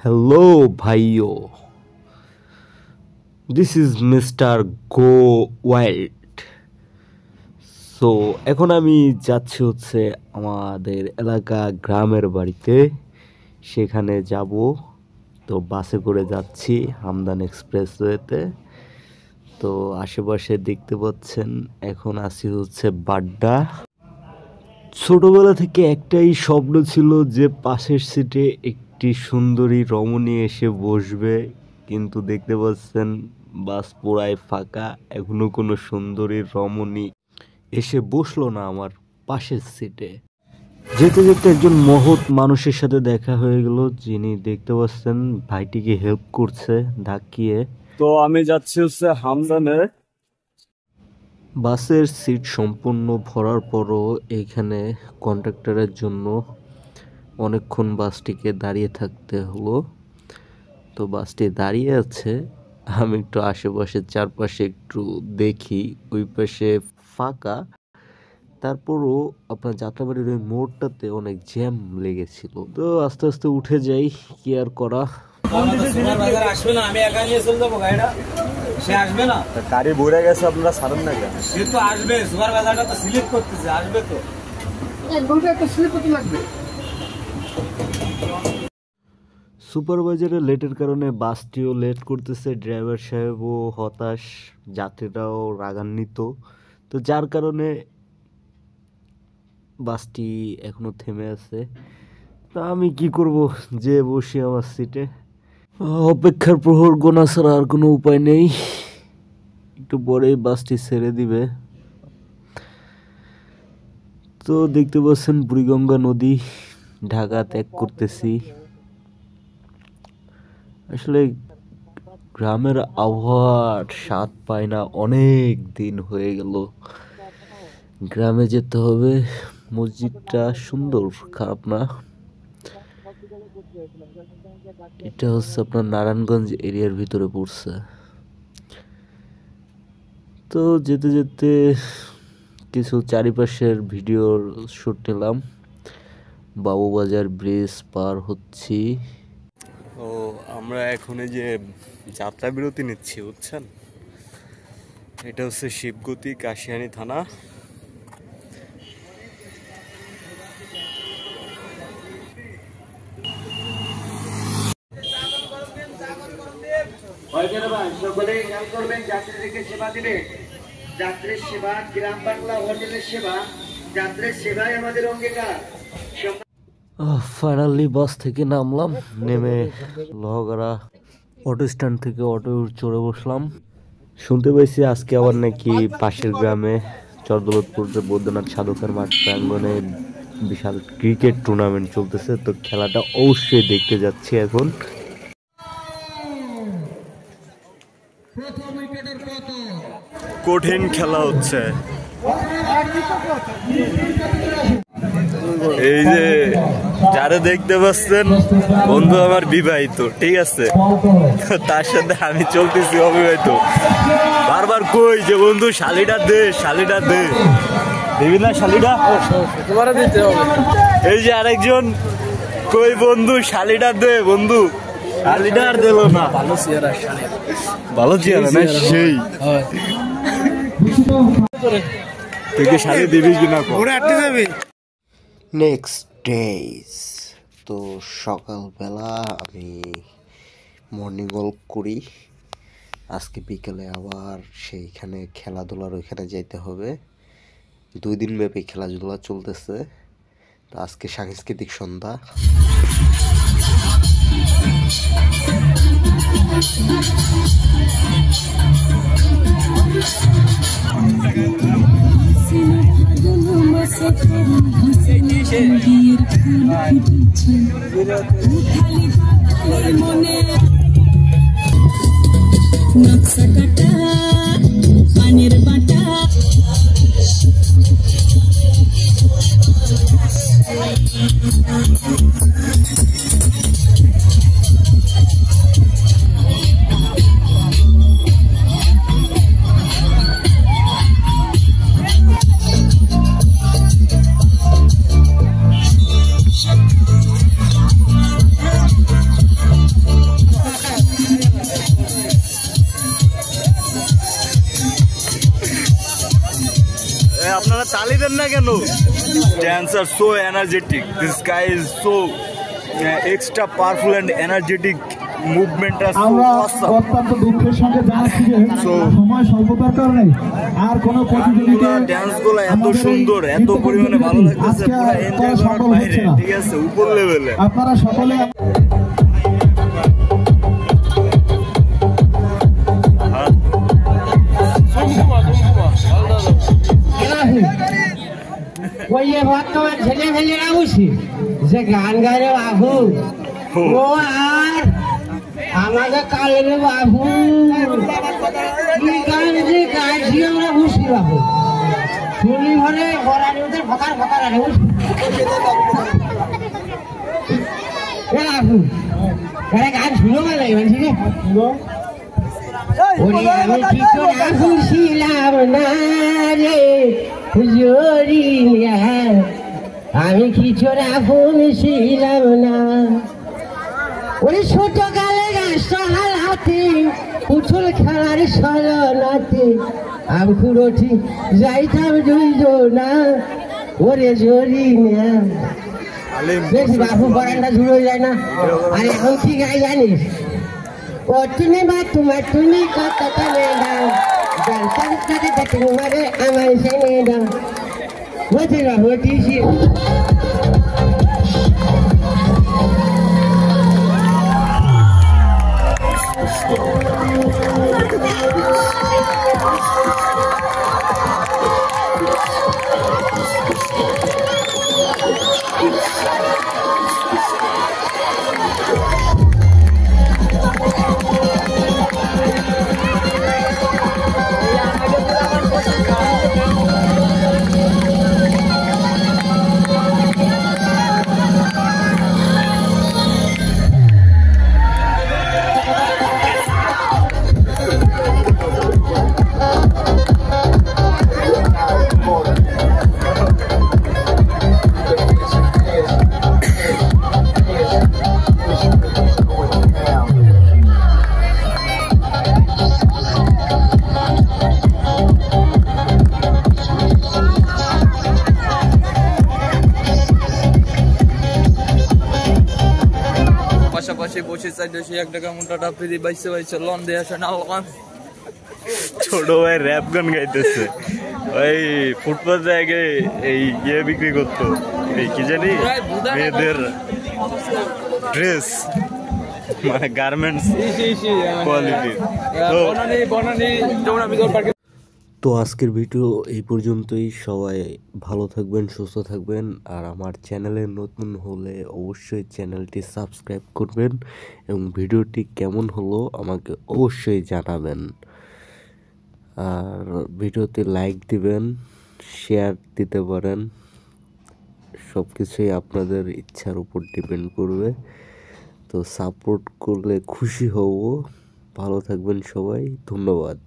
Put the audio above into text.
Hello ভাইও, this is mister go wild. So এখন আমি যাচ্ছি হচ্ছে আমাদের এলাকা গ্রামের বাড়িতে, সেখানে যাব। তো বাসে করে যাচ্ছি হামদান এক্সপ্রেসওয়েতে। তো আশেপাশে দেখতে পাচ্ছেন এখন আসি হচ্ছে বাড্ডা। ছোটবেলা থেকে একটাই স্বপ্ন ছিল যে পাশের সিটে একটি সুন্দরী রমণী এসে বসবে, কিন্তু দেখতে পাচ্ছেন বাস পুরাই ফাঁকা, এখনো কোনো সুন্দরী রমণী এসে বসলো না আমার পাশের সিটে। যেতে যেতে একজন মহৎ মানুষের সাথে দেখা হয়ে গেল, যিনি দেখতে পাচ্ছেন ভাইটিকে হেল্প করছে ধাক্কিয়ে। তো আমি যাচ্ছি হচ্ছে হামদানে। বাসের সিট সম্পূর্ণ ভরার পরও এখানে কন্ডাক্টরের জন্য অনেকক্ষণ বাসটিকে দাঁড়িয়ে থাকতে হলো। তো বাসটি দাঁড়িয়ে আছে, আমি একটু আশেপাশে চারপাশে একটু দেখি, ওই পাশে ফাঁকা। তারপরও আপনার যাত্রাবাড়ির ওই মোড়টাতে অনেক জ্যাম লেগেছিল। তো আস্তে আস্তে উঠে যাই, কি আর করা। আসবে না, আমি একা নিয়ে চলে যাবো গাড়িটা, সে আসবে না। গাড়ি ভরে গেছে, আপনারা ছাড়েন না কেন? সে তো আসবে, সুপার বাজারটা তো স্লিপ করতেছে, আসবে তো। সুপারভাইজারের লেটের কারণে বাসটিও লেট করতেছে, ড্রাইভার সাহেবও হতাশ, যাত্রীরাও রাগান্বিত। তো যার কারণে বাসটি এখনো থেমে আছে। তা আমি কি করব, যে বসি আমার সিটে। অপেক্ষার প্রহর গোনা ছাড়া আর কোনো উপায় নেই, একটু পরেই বাসটি ছেড়ে দিবে। তো দেখতে পাচ্ছেন বুড়িগঙ্গা নদী, ঢাকা ত্যাগ করতেছি। আসলে গ্রামের আবহাওয়ার স্বাদ পায় না, অনেক দিন হয়ে গেল। গ্রামে যেতে হবে। মসজিদটা সুন্দর, খারাপ না। এটা হচ্ছে আপনার নারায়ণগঞ্জ এরিয়ার ভিতরে পড়ছে। তো যেতে যেতে কিছু চারিপাশের ভিডিওর শুট নিলাম। বাবুবাজার ব্রিজ পার হচ্ছি। তো আমরা এখন এই যে যাত্রা বিরতি নিচ্ছি, বুঝছেন। এটা হচ্ছে শিবগতি কাশিয়ানী থানা। সকলে খেয়াল করবেন, যাত্রীদেরকে সেবা দিবে। যাত্রীর সেবা, গ্রাম বাংলা হোটেলের সেবা, যাত্রীর সেবাই আমাদের অঙ্গীকার। ফাইনালি বাস থেকে নামলাম, নেমে লোহাগাড়া অটো স্ট্যান্ড থেকে অটো চড়ে বসলাম। শুনতে পাইছি আজকে আবার নাকি পাশের গ্রামে চরদৌলতপুর যে বৈদ্যনাথ সাধকের মাঠ প্রাঙ্গনে বিশাল ক্রিকেট টুর্নামেন্ট চলতেছে। তো খেলাটা অবশ্যই দেখতে যাচ্ছি এখন। কঠিন খেলা হচ্ছে। এই যে যারা দেখতে পাচ্ছেন, বন্ধু আমার বিবাহিত, ঠিক আছে, তার সাথে আমি চলতেছি অবিবাহিত। বারবার কই যে বন্ধু শালিটা দে, শালিটা দে, দিবি না শালিটা? এই যে আরেকজন কই বন্ধু শালিটা দে, বন্ধু শালিটা আর দিল না। ভালো চেহারা, ভালো চেহারা না সেই। তুই কি শালি দিবি কিনা? Next days. তো সকালবেলা আমি মর্নিং ওয়াক করি। আজকে বিকেলে আবার সেইখানে খেলাধুলার ওইখানে যাইতে হবে। 2 দিন ব্যাপী খেলাধুলা চলতেছে। তো আজকে সাংস্কৃতিক সন্ধ্যা। নকশা কাটা পানের বাটা, আপনারা তালি দেন না কেন? Dance are so energetic. This guy is so extra powerful and energetic. Movement are so আমরা awesome. অত্যন্ত দুঃখের সঙ্গে জানাচ্ছি যে সময় স্বল্পতার কারণে আর কোনো প্রতিযোগিতা ড্যান্স গুলো এত সুন্দর, এত পরিমাণে ভালো লাগতেছে, পুরো এনজয় করার বাইরে, ঠিক আছে, উপর লেভেলে। আপনারা সকলে ওই যে বর্তমান ছেলে ফেলেরা বুঝি যে গান গায় রে বাবু, ও আর আমাদের কালের বাবু কি গান যে গাইছি আমরা বুঝি বাবু, শুনি ঘরে গড়ানি ওদের ফকার ফকার আরে বুঝি বাবু গান শুনো ভালো লাগবে, ঠিক আছে? ওরে আমি কিছু না বুঝিলাম না রে জরিয়া, আমি কিছু না বুঝিলাম না। ওরে ছোট কালে গাছটাল হাতে উঠল খেলার সলনাতে, আমি খুঁড়ি যাইতাম দুইজনা ওরে জরিয়া। বেশ বাবু বারান্দা ঝুড়ো যায় না, আর এখন কি গাই জানিস? ও তুমি বা তোমার তুমি কত কানে দাও, জানতাম কাছে তোমারে আমার সেনে দাও, হতে না হতিছি। পাশাপাশি বসে চাইলে সে 1 টাকা মুন্টাটা ফ্রি বাইসে বাইসে লন দিয়ে আসে না লন। ছোট ভাই র্যাপ গান গাইতেছে, ওই ফুটপাতে আগে এই ইয়ে বিক্রি করতো, এই কি জানি মেয়েদের ড্রেস, মানে গার্মেন্টস কোয়ালিটি। তো আজকের ভিডিও এই পর্যন্তই। সবাই ভালো থাকবেন, সুস্থ থাকবেন, আর আমার চ্যানেলে নতুন হলে অবশ্যই চ্যানেলটি সাবস্ক্রাইব করবেন এবং ভিডিওটি কেমন হলো আমাকে অবশ্যই জানাবেন। আর ভিডিওতে লাইক দিবেন, শেয়ার দিতে পারেন, সব কিছুই আপনাদের ইচ্ছার উপর ডিপেন্ড করবে। তো সাপোর্ট করলে খুশি হব। ভালো থাকবেন সবাই, ধন্যবাদ।